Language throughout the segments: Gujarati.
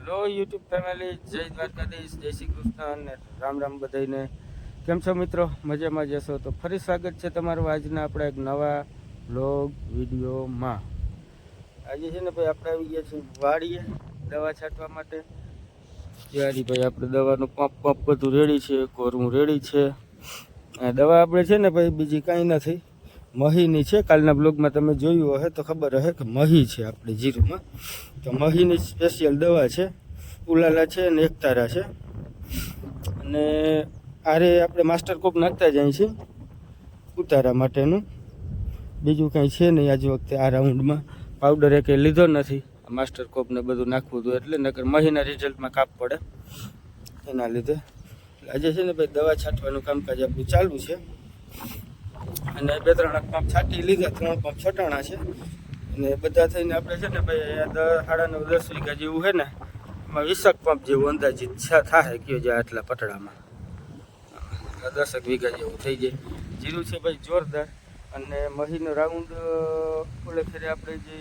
હેલો યુટ્યુબ ફેમિલી, જય દ્વારકાધીશ, જય શ્રી કૃષ્ણ અને રામ રામ બધાને. કેમ છો મિત્રો? મજામાં જશો તો ફરી સ્વાગત છે તમારું આજના આપણા એક નવા વ્લોગ વિડીયોમાં. આજે છે ને ભાઈ આપણે આવી ગયા છીએ વાડીએ દવા છાંટવા માટે. ત્યારે ભાઈ આપણે દવાનું પંપ બધું રેડી છે, કોરું રેડી છે. આ દવા આપણે છે ને ભાઈ બીજી કાંઈ નથી, મહીની છે. કાલના બ્લોગમાં તમે જોયું હશે તો ખબર હશે કે મહી છે આપણે જીરુમાં. તો મહીની સ્પેશિયલ દવા છે, ઉલાલા છે અને એકતારા છે. અને આરે આપણે માસ્ટર કોપ નાખતા જાય છે ઉતારા માટેનું, બીજું કાંઈ છે નહીં. આજ વખતે આ રાઉન્ડમાં પાવડર એ કંઈ લીધો નથી. માસ્ટર કોપને બધું નાખવું હતું એટલે નકર મહીના રિઝલ્ટમાં કાપ પડે એના લીધે. આજે છે ને ભાઈ દવા છાંટવાનું કામકાજ આપણું ચાલુ છે. અને 2-3 પંપ છાંટી લીધા, 3 પંપ છટાણા છે. અને બધા થઈને આપણે છે ને ભાઈ 9.5-10 વીઘા જેવું છે ને, એમાં 20 પંપ જેવું અંદાજિત થાય કયો જાય આટલા પટડામાં. 10 વીઘા જેવું થઈ જાય. જીરું છે ભાઈ જોરદાર. અને મહીનો રાઉન્ડ ઓલે ફેરે આપણે જે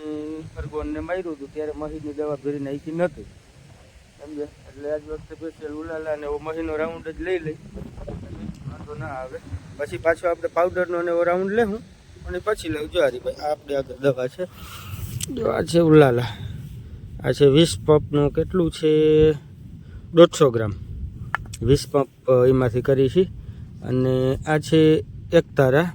અરગોનને માર્યું હતું ત્યારે મહીની દવા ભરી નાખી નથી સમજે. એટલે આજ વખતે સ્પેશિયલ ઉલાલા અને એવો મહીનો રાઉન્ડ જ લઈ લઈ, વાંધો ના આવે. પછી પાછો આપણે પાવડરનો ને એવો રાઉન્ડ લેવું અને પછી લઉં. જો હારી ભાઈ આપણે આગળ દવા છે, જો આ છે ઉલાલા, આ છે 20 પંપનું કેટલું છે 150 ગ્રામ 20 પંપ એમાંથી કરી છે. અને આ છે એકતારા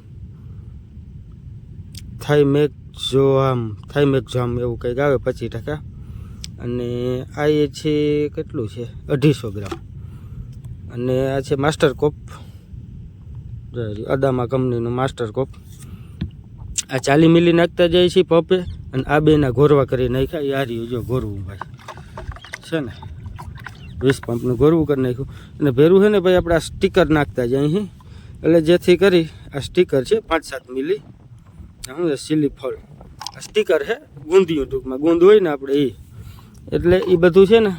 થાઇમેક્ઝામ એવું કંઈક આવે 25%. અને આ એ છે કેટલું છે 250 ગ્રામ. અને આ છે માસ્ટર કોપ, અદામા કંપનીનું માસ્ટર કોપ. આ 40 મિલી નાખતા જાય છે પંપે. અને આ બેના ઘોરવા કરી નાખ્યા. યાર જો ઘોરવું ભાઈ છે ને, 20 પંપનું ઘોરવું કરી નાખ્યું. અને ભેરું છે ને ભાઈ આપણે આ સ્ટીકર નાખતા જાય અહીં, એટલે જેથી કરી આ સ્ટીકર છે 5-7 મિલી શું છે સિલિફોલ આ સ્ટીકર છે, ગુંદિયું ટૂંકમાં ગુંદ હોય ને આપણે એ, એટલે એ બધું છે ને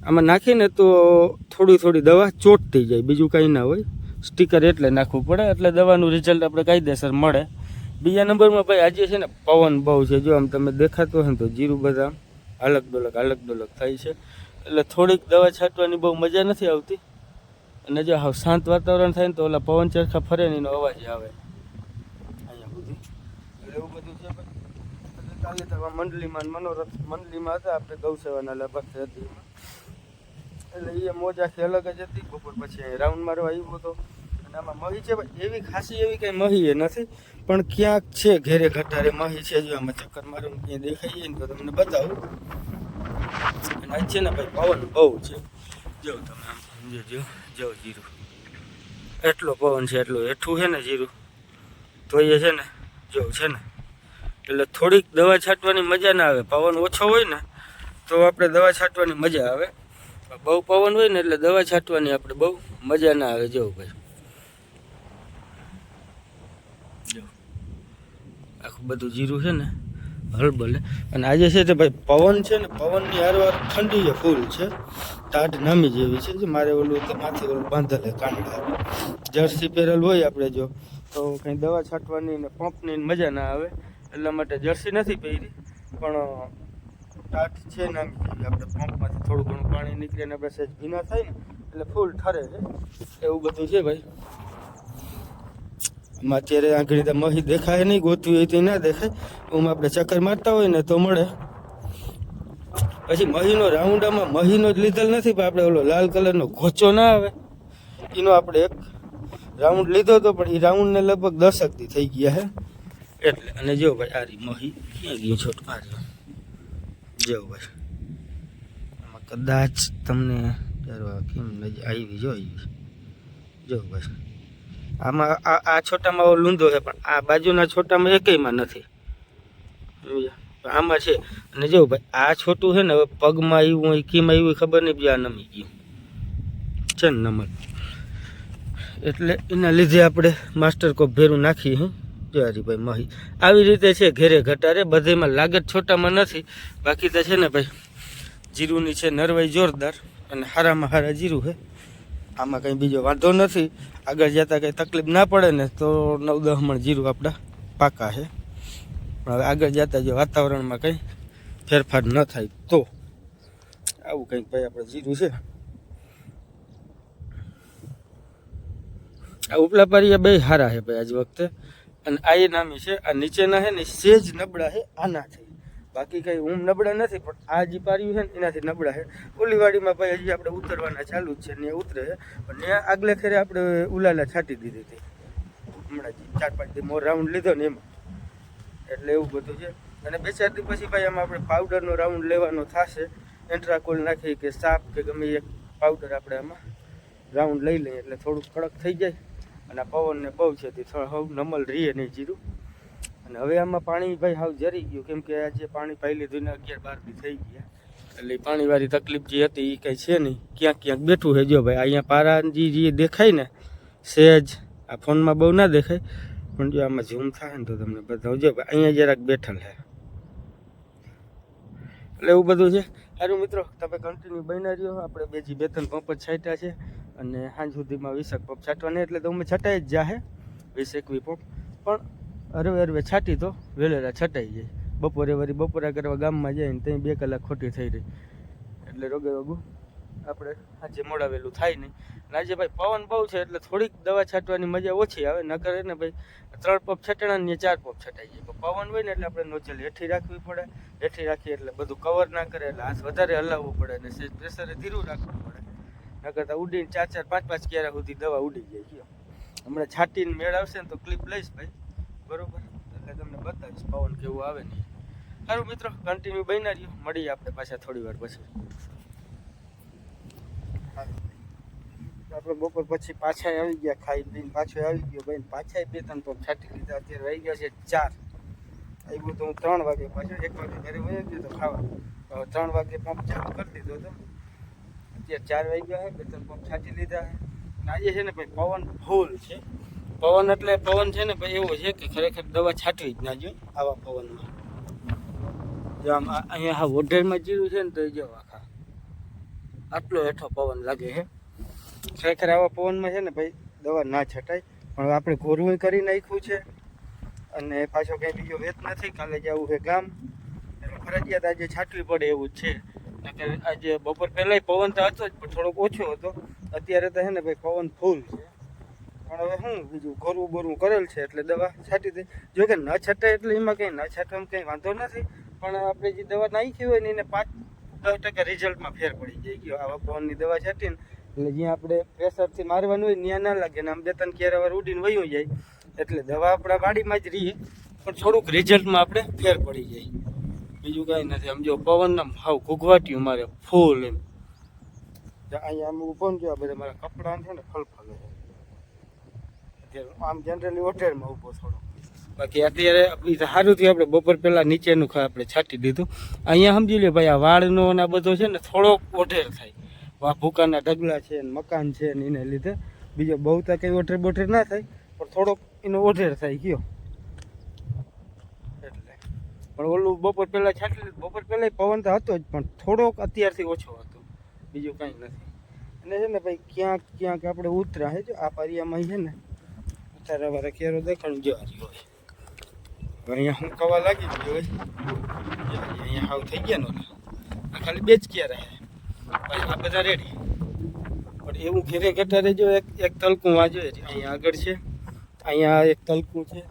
આમાં નાખીને તો થોડી દવા ચોટતી જાય, બીજું કાંઈ ના હોય. સ્ટીકર એટલે નાખવું પડે એટલે દવાનું રિઝલ્ટ આપણે કાયદેસર મળે. બીજા નંબરમાં ભાઈ આજે છે ને પવન બહુ છે. જો આમ તમે દેખાતો હોય ને તો જીરું બધા હાલક ડોલક થાય છે. એટલે થોડીક દવા છાંટવાની બહુ મજા નથી આવતી. અને જો હાવ શાંત વાતાવરણ થાય ને તો ઓલા પવન ચરખા ફરે ને એનો અવાજ આવે અહીંયા સુધી. એટલે એવું બધું છે ભાઈ. કાલે તો મંડલીમાં મનોરથ મંડલીમાં હતા આપણે, ગૌસેવાના લાભાર્થી હતી એમાં. એટલે એ મોજ આખી અલગ જ હતી. બપોર પછી રાઉન્ડ મારવા આવ્યો હતો. અને આમાં મહી છે ભાઈ એવી ખાસી એવી કંઈ મહી એ નથી, પણ ક્યાંક છે ઘેરે ઘટારે મહી છે. જો આમાં ચક્કર મારું ક્યાંય દેખાઈએ ને તો તમને બતાવું. અને આજ છે ને ભાઈ પવન બહુ છે. જો તમે આમ સમજો, જો જીરું એટલો પવન છે, એટલું હેઠું છે ને જીરું તો એ છે ને જો છે ને, એટલે થોડીક દવા છાંટવાની મજા ના આવે. પવન ઓછો હોય ને તો આપણે દવા છાંટવાની મજા આવે, બહુ પવન હોય ને એટલે દવા છાંટવાની આપણે બહુ મજા ના આવે. જો ભાઈ જો આખું બધું જીરું છે ને હલબલે. અને આજે છે તે ભાઈ પવન છે ને, પવનની હારવાર ઠંડી છે ફૂલ છે, ટાઢ નામી જેવી છે. મારે ઓલું તો માથે ઓલું બાંધેલે કાંડા જર્સી પહેરેલ હોય આપણે જો તો કંઈ દવા છાંટવાની ને પંપની મજા ના આવે. એટલા માટે જર્સી નથી પહેરી, પણ ટાઢ છે નામી જેવી. આપણે પંપમાંથી થોડું ઘણું પાણી નીકળે ને આપણે સહેજ ભીના થાય ને એટલે ફૂલ ઠરે છે. એવું બધું છે ભાઈ. આમાં અત્યારે આંગળી તો મહી દેખાય નહીં, ગોતવી હોય તો ના દેખાય. એમાં આપણે ચક્કર મારતા હોય ને તો મળે. પછી મહીનો રાઉન્ડ આમાં મહીનો જ લીધેલ નથી, પણ આપણે ઓલો લાલ કલરનો ઘોચો ના આવે એનો આપણે એક રાઉન્ડ લીધો હતો, પણ એ રાઉન્ડને લગભગ 10 દી થઈ ગયા છે એટલે. અને જો ભાઈ આ મહી ક્યાં ગયું છોટું, આ જો ભાઈ આમાં કદાચ તમને કેમ આવી જો ભાઈ આમાં આ છોટામાં લૂંધો છે, પણ આ બાજુના છોટામાં એકેયમાં નથી. આમાં છે. અને જો ભાઈ આ છોટું છે ને હવે પગમાં આવ્યું હોય કીમાં આવ્યું ખબર નહીં, બીજું આ નમી ગયું છે ને નમલ. એટલે એના લીધે આપણે માસ્ટર કોપ ભેરું નાખીએ. જો હરીભાઈ મહી આવી રીતે છે ઘેરે ઘટારે, બધેમાં લાગત છોટામાં નથી. બાકી તો છે ને ભાઈ જીરુંની છે નરવાઈ જોરદાર અને હારામાં હારા જીરું છે. આમાં કંઈ બીજો વાંધો નથી. આગળ જતાં કંઈ તકલીફ ના પડે ને તો 9-10 મણ જીરું આપણા પાકા છે. પણ હવે આગળ જતાં જો વાતાવરણમાં કંઈ ફેરફાર ન થાય તો આવું કંઈક ભાઈ આપણે જીરું છે. આ ઉપલા પારિયા બે સારા છે ભાઈ આજ વખતે, અને આ એ નામી છે. આ નીચેના છે ને સેજ નબળા છે આનાથી, બાકી કંઈ નબળા નથી, પણ આ જે પાર્યું છે ને એનાથી નબળા છે. ઓલી વાડીમાં ભાઈ હજી આપણે ઉતરવાના ચાલુ જ છે, ને ઉતરે છે, પણ ત્યાં આગલે ખેરે આપણે ઉલાલા છાંટી દીધી હતી હમણાં 4-5 દી મોર રાઉન્ડ લીધો ને એમાં, એટલે એવું બધું છે. અને 2-4 દી પછી ભાઈ આમાં આપણે પાવડરનો રાઉન્ડ લેવાનો થશે, એન્ટ્રાકોલ નાખી કે સાપ કે ગમે એક પાવડર આપણે આમાં રાઉન્ડ લઈ લઈએ એટલે થોડુંક કડક થઈ જાય. અને પવનને બહુ છે તે થોડું નમલ રહીએ નહીં જીરું. અને હવે આમાં પાણી ભાઈ હાવ જરી ગયું, કેમ કે આજે પાણી પાઈ લીધું ને 11-12 દી થઈ ગયા, એટલે પાણીવાળી તકલીફ જે હતી એ કંઈ છે નહીં, ક્યાંક ક્યાંક બેઠું છે. જો ભાઈ અહીંયા પારાજી જે દેખાય ને સહેજ, આ ફોનમાં બહુ ના દેખાય, પણ જો આમાં ઝૂમ થાય ને તો તમને બતાવું. જો ભાઈ અહીંયા જરાક બેઠલ છે, એટલે એવું બધું છે. સારું મિત્રો, તમે કન્ટિન્યુ બન્યા રહ્યો. આપણે 2-3 પંપ જ છાંટ્યા છે, અને સાંજ સુધીમાં 20 પંપ છાંટવાના, એટલે તો અમે છટાઈ જ જાહે 20-21 પંપ, પણ હરવે છાંટી તો વેલેરા છટાઈ જાય. બપોરે વળી બપોરા કરવા ગામમાં જાય ને ત્યાં 2 કલાક ખોટી થઈ રહી, એટલે રોગે રોગું આપણે આજે મોડાવેલું થાય નહીં. અને આજે ભાઈ પવન બહુ છે એટલે થોડીક દવા છાંટવાની મજા ઓછી આવે, ન કરે ને ભાઈ 3 પંપ છટાણા ને 4 પંપ છટાઈ જાય. પવન હોય ને એટલે આપણે નોચલ હેઠી રાખવી પડે, હેઠી રાખીએ એટલે બધું કવર ના કરે, એટલે હાથ વધારે હલાવવું પડે, અને પ્રેશરે ધીરું રાખવું પડે, ન કરતાં ઉડીને 4-4, 5-5 ક્યારા સુધી દવા ઉડી જાય. હમણાં છાંટીને મેળ આવશે ને તો ક્લિપ લઈશ ભાઈ, બરોબર, એટલે તમને બતાવીશ પવન કેવું આવે નહીં. સારું મિત્રો, કન્ટિન્યુ બન્યા રહ્યો, મળીએ આપણે પાછા થોડી વાર પછી. આપણે બપોર પછી પાછા આવી ગયા, ખાઈ પીને પાછો આવી ગયો ભાઈ, પાછા 2-3 પંપ છાંટી લીધા. અત્યારે રહી ગયા છે 4. આવ્યું તો હું 3 વાગે પાછો, 1 વાગે ઘરે વહી ગયો તો ખાવા, 3 વાગે પંપ ચાલુ કરી દીધો હતો. અત્યારે 4 વાગ્યા છે, 2-3 પંપ છાંટી લીધા છે. આજે છે ને ભાઈ પવન ફૂલ છે. પવન એટલે પવન છે ને ભાઈ એવો છે કે ખરેખર દવા છાંટવી જ ના જોઈએ આવા પવનમાં. જો આમ અહીંયા હા ઓઢેરમાં જીરું છે ને તો જો આખા આટલો હેઠો પવન લાગે છે. ખરેખર આવા પવનમાં છે ને ભાઈ દવા ના છટાય, પણ આપણે ઘોરવું કરી નાખ્યું છે, અને પાછો કંઈ બીજો વેત નથી. કાલે જવું છે ગામ, એટલે ફરજિયાત આજે છાંટવી પડે એવું જ છે. આજે બપોર પહેલાંય પવન તો હતો જ, પણ થોડોક ઓછો હતો. અત્યારે તો છે ને ભાઈ પવન ફૂલ છે, પણ હવે શું બીજું ગોરવું કરેલ છે એટલે દવા છાંટી દે. જો કે ન છટાય એટલે એમાં કંઈ ન છાંટવામાં કંઈ વાંધો નથી, પણ આપણે જે દવા નાખી હોય ને એને 5-10% રિઝલ્ટમાં ફેર પડી જાય. ગયો આવા પવનની દવા છાંટીને એટલે જ્યાં આપણે પ્રેશરથી મારવાનું હોય ત્યાં ના લાગે, ને આમ 2-3 ક્યારા ઉડીને વયું જાય, એટલે દવા આપણા વાડીમાં જ રહીએ, પણ થોડુંક રિઝલ્ટમાં આપણે ફેર પડી જાય, બીજું કાંઈ નથી. આમ જો પવન આમ હાવ ઘૂઘવાટ્યું મારે ફૂલ એમ. અહીંયા આમ ઊભો ને જો આ બધા મારા કપડાં છે ને ફલફલે છે. અત્યારે આમ જનરલી હોટેલમાં ઊભો થોડો, બાકી અત્યારે સારું થયું આપણે બપોર પહેલાં નીચેનું આપણે છાંટી દીધું. અહીંયા સમજી લે ભાઈ આ વાળનો અને આ બધો છે ને થોડોક ઓઢેર થાય, ભૂકાના ઢગલા છે ને મકાન છે ને એને લીધે. બીજો બહુ તો કંઈ ઓઢેર ના થાય, પણ થોડોક એનો ઓઢેર થાય ગયો એટલે. પણ ઓલું બપોર પહેલાં છાંટી લીધું, બપોર પહેલાં પવન તો હતો જ, પણ થોડોક અત્યારથી ઓછો હતો, બીજું કાંઈ નથી. અને છે ને ભાઈ ક્યાંક ક્યાંક આપણે ઉતરા છે, જો આ પારિયામાં છે ને ઉતારા વાળા કેરો દેખાણ જો હોય, અહીંયા હું કવા લાગી ગયો હોય, અહીંયા હાવ થઈ ગયા ને, આ ખાલી 2 જ ક્યારા છે ભાઈ, આ બધા રેડી. પણ એવું ઘેરે ઘટારે જો એક તલકું આ જોઈએ, અહીંયા આગળ છે, અહીંયા એક તલકું છે,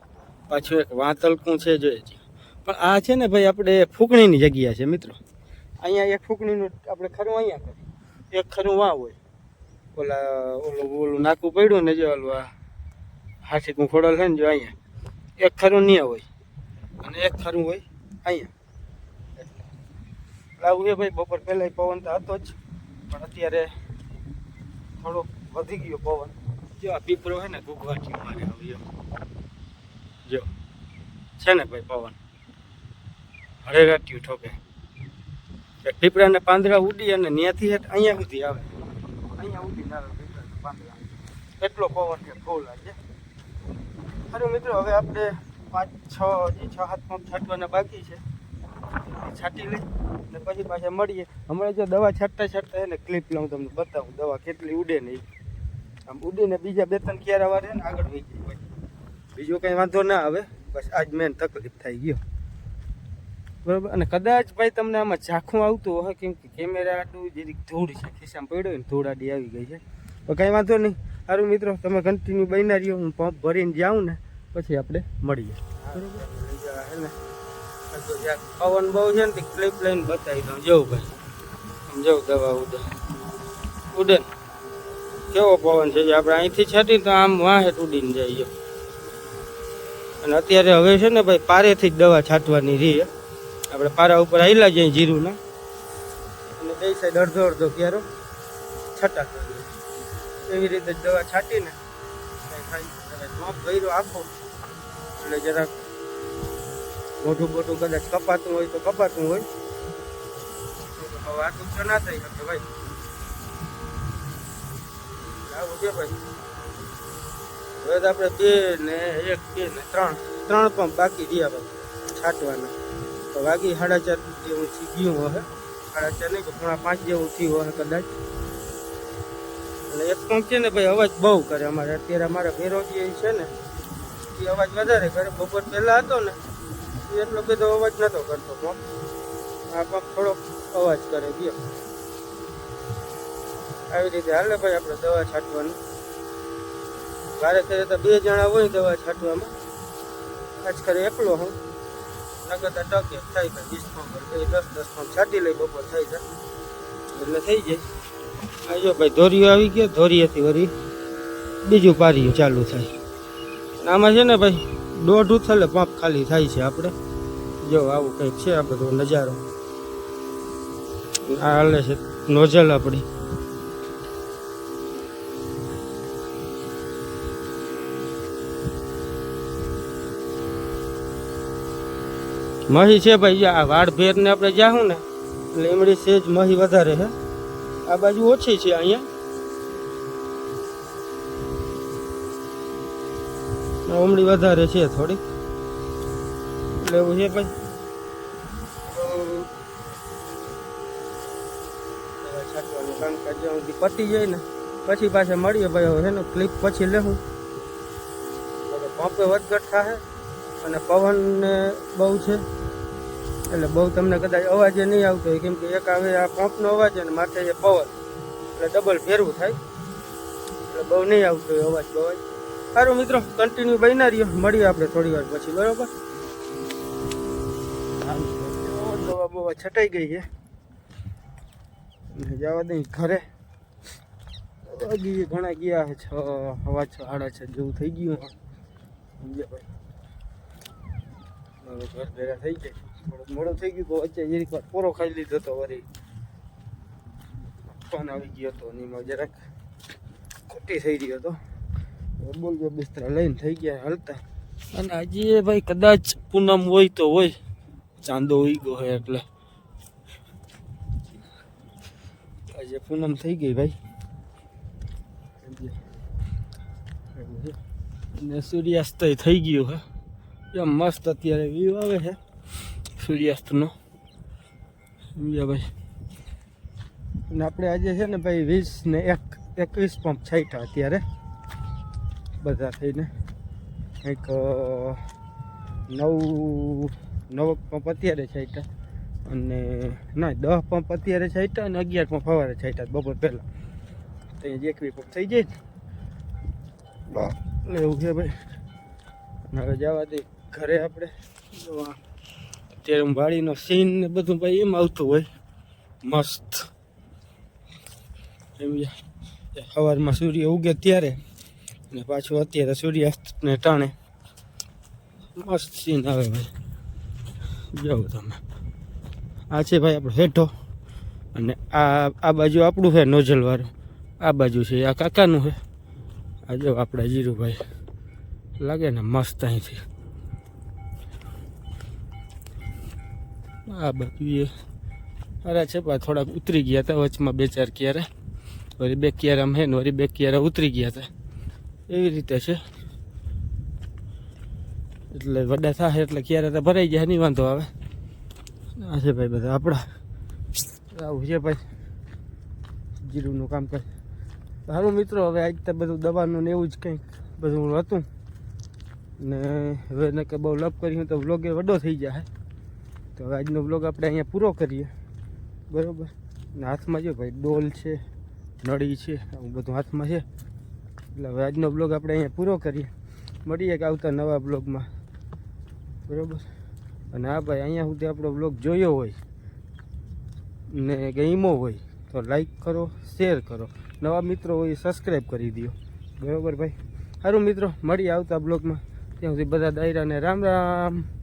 પાછું એક વાં તલકું છે જોઈએ. પણ આ છે ને ભાઈ આપણે ફૂકણીની જગ્યા છે મિત્રો. અહીંયા એક ફૂકણીનું આપણે ખરું અહીંયા કરીએ, એક ખરું વાં હોય, ઓલું નાકું પડ્યું ને જો ઓલું આ હાથી ખોડલ છે ને જો અહીંયા એક ખરું ત્યાં હોય, અને એક ખરું હોય અહીંયા. એટલે આવું છે ભાઈ. બપોર પહેલાં પવન તો હતો જ, પણ અત્યારે થોડોક વધી ગયો પવન. જો આ પીપરો છે ને ઘૂઘવાટી મારે હવે જો છે ને ભાઈ પવન હળેરાટ્યું ઠોકે, પીપળાના પાંદડા ઉડી અને ત્યાંથી અહીંયા સુધી આવે, અહીંયા ઉડી ના આવે પીપળાના પાંદડા, એટલો પવન છે ફૂલ આજે. સારું મિત્રો, હવે આપણે 5-6-7 પંપ છાંટવાના બાકી છે, છાંટી લઈ ને પછી પાછા મળીએ. હમણાં જો દવા છાંટતા એને ક્લિપ લઉં તમને બતાવું દવા કેટલી ઉડે નહીં. આમ ઉડીને બીજા 2-3 ક્યારા વાર ને આગળ વહી જાય, બીજો કંઈ વાંધો ના આવે. બસ આજ મેન તકલીફ થઈ ગયો, બરાબર. અને કદાચ ભાઈ તમને આમાં ઝાંખું આવતું હોય કેમ કે કેમેરા આટલું જરીક ધૂળ છે, ખિસ્સામાં પડ્યો ને ધૂળ આડી આવી ગઈ છે, તો કાંઈ વાંધો નહીં. સારું મિત્રો, તમે કન્ટિન્યુ બન્યા રહ્યો, હું પંપ ભરીને જાઉં ને પછી આપણે મળીએ. બરાબર હે ને, પવન બહુ છે ને ક્લિપ લઈને બતાવી દઉં. જવું ભાઈ, સમજાવું દવા ઉડે કેવો પવન છે, આપણે અહીંથી છાંટી તો આમ વાહે ઉડીને જઈએ. અને અત્યારે હવે છે ને ભાઈ પારેથી જ દવા છાંટવાની રહી. આપણે પારા ઉપર આવેલા જઈએ જીરુંના, અને બે સાઈડ અડધો અડધો ક્યારો છટા કરીએ. એવી રીતે દવા છાંટીને મોપ ભર્યો આખો, એટલે જરાક મોઢું બોટું કદાચ કપાતું હોય તો કપાતું હોય, વાતું તો ના થઈ શકે ભાઈ. આવું છે ભાઈ. હવે તો આપણે 2 ને 1 2 ને 3 પંપ બાકી રહ્યા ભાઈ છાંટવાના. તો વાગી 4:30 જેવું ગયું હવે, 4:30 નહીં પણ 5 જેવું થયું હોય કદાચ. એટલે એક પંપ છે ને ભાઈ અવાજ બહુ કરે અમારે. અત્યારે અમારા ભેરો જે છે ને એ અવાજ વધારે કરે. બપોર પહેલાં હતો ને એટલો બધો અવાજ નહોતો કરતો પંપ. આ પંપ થોડોક અવાજ કરે ગયો. આવી રીતે હાલે ભાઈ આપણે દવા છાંટવાની. વારે કરે તો 2 જણા હોય દવા છાંટવામાં. આજ કરે એકલો હું, નગર તો ટકે થાય ભાઈ 20 પંપ 10 પંપ છાંટી લઈ બપોર થઈ જાય એટલે થઈ જાય. આ જો ભાઈ ધોરીઓ આવી ગયો, ધોરીએથી વળી બીજું પારીયું ચાલુ થાય. આમાં છે ને ભાઈ 1.5 ઉથલે પંપ ખાલી થાય છે આપણે. જો આવું કંઈક છે આ બધો નજારો. આ હાલે છે નોઝલ આપણી. મહી છે ભાઈ. આ વાડ ભેર ને આપણે જાહું ને એટલે એમડી સેજ મહી વધારે છે. આ બાજુ ઓછી છે અહીંયા ઉમડી વધારે છે થોડી, એટલે એવું છે ભાઈ. છાંટવાનું કામકાજ જ્યાં સુધી પતી જાય ને પછી પાછા મળીએ ભાઈ. હવે એનું ક્લિપ પછી લેવું. પંપે વધઘટ થાય અને પવન ને બહુ છે એટલે બહુ તમને કદાચ અવાજ નહીં આવતો હોય, કેમ કે એક આવે આ પંપનો અવાજ અને માથે જે પવન એટલે ડબલ ફેરવું થાય, એટલે બહુ નહીં આવતો હોય અવાજ બવાજ. સારું મિત્રો, કન્ટિન્યુ બન્યા રહ્યો, મળીએ આપણે થોડી વાર પછી. બરાબર. દવા બવા છટાઈ ગઈ છે, જવા દઈ ઘરે. ઘણા ગયા છે 6 સવા 6 6:30 જેવું થઈ ગયું. સમજે ભાઈ, ઘર ભેગા થઈ જાય. થોડુંક મોડું થઈ ગયું તો વચ્ચે એક વાર પોરો ખાઈ લીધો હતો, વળી ફોન આવી ગયો હતો એમાં જરાક ખોટી થઈ રહ્યો હતો. બોલજો બિસ્તરા લઈને થઈ ગયા હાલતા. અને આજે ભાઈ કદાચ પૂનમ હોય તો હોય, ચાંદો ઉગ્યો હોય એટલે આજે પૂનમ થઈ ગઈ ભાઈ. અને સૂર્યાસ્ત થઈ ગયો હે એમ મસ્ત. અત્યારે વ્યૂ આવે છે સૂર્યાસ્તનો. સમજ્યા ભાઈ. અને આપણે આજે છે ને ભાઈ 20 ને 21 પંપ છાંટ્યા અત્યારે બધા થઈને. કંઈક 9 પંપ અત્યારે છાંટ્યા, અને ના 10 પંપ અત્યારે છાંટ્યા અને 11 પંપ સવારે છાંટ્યા બપોર પહેલાં. તો અહીંયા 21 પંપ થઈ જાય ને એવું છે ભાઈ. હવે જવા દે ઘરે આપણે. અત્યારે વાડીનો સીન ને બધું ભાઈ એમ આવતું હોય મસ્ત. સવારમાં સૂર્ય ઉગે ત્યારે ને પાછું અત્યારે સૂર્યાસ્તને ટાણે મસ્ત સીન આવે ભાઈ. જાઓ તમે. આ છે ભાઈ આપણો હેઠો, અને આ બાજુ આપણું છે નોઝલવાળું. આ બાજુ છે આ કાકાનું છે. આ જો આપણા જીરુભાઈ લાગે ને મસ્ત અહીંથી. આ બાજુ એ અરે છે પણ થોડાક ઉતરી ગયા હતા વચમાં 2-4 ક્યારે, વળી 2 ક્યારામાં હે ને વળી 2 ક્યારા ઉતરી ગયા હતા. એવી રીતે છે. એટલે વડા થાય એટલે ક્યારે તો ભરાઈ જાય, નહીં વાંધો આવે. આ છે ભાઈ બધા આપણા. આવું છે ભાઈ જીરુનું કામ કરે. સારું મિત્રો, હવે આજ તો બધું દવાનું ને એવું જ કંઈક બધું હતું ને. હવે ને કે બહુ લપ કર્યું તો વ્લોગ એ વડો થઈ જાય. તો હવે આજનો બ્લોગ આપણે અહીંયા પૂરો કરીએ, બરાબર. ને હાથમાં જો ભાઈ ડોલ છે, નળી છે, આવું બધું હાથમાં છે. એટલે હવે આજનો બ્લોગ આપણે અહીંયા પૂરો કરીએ, મળીએ કે આવતા નવા બ્લોગમાં, બરાબર. અને હા ભાઈ, અહીંયા સુધી આપણો બ્લોગ જોયો હોય ને ગમ્યો હોય તો લાઈક કરો, શેર કરો, નવા મિત્રો હોય સબસ્ક્રાઈબ કરી દો, બરાબર ભાઈ. સારું મિત્રો, મળીએ આવતા બ્લોગમાં. ત્યાં સુધી બધા દાયરાને રામ રામ.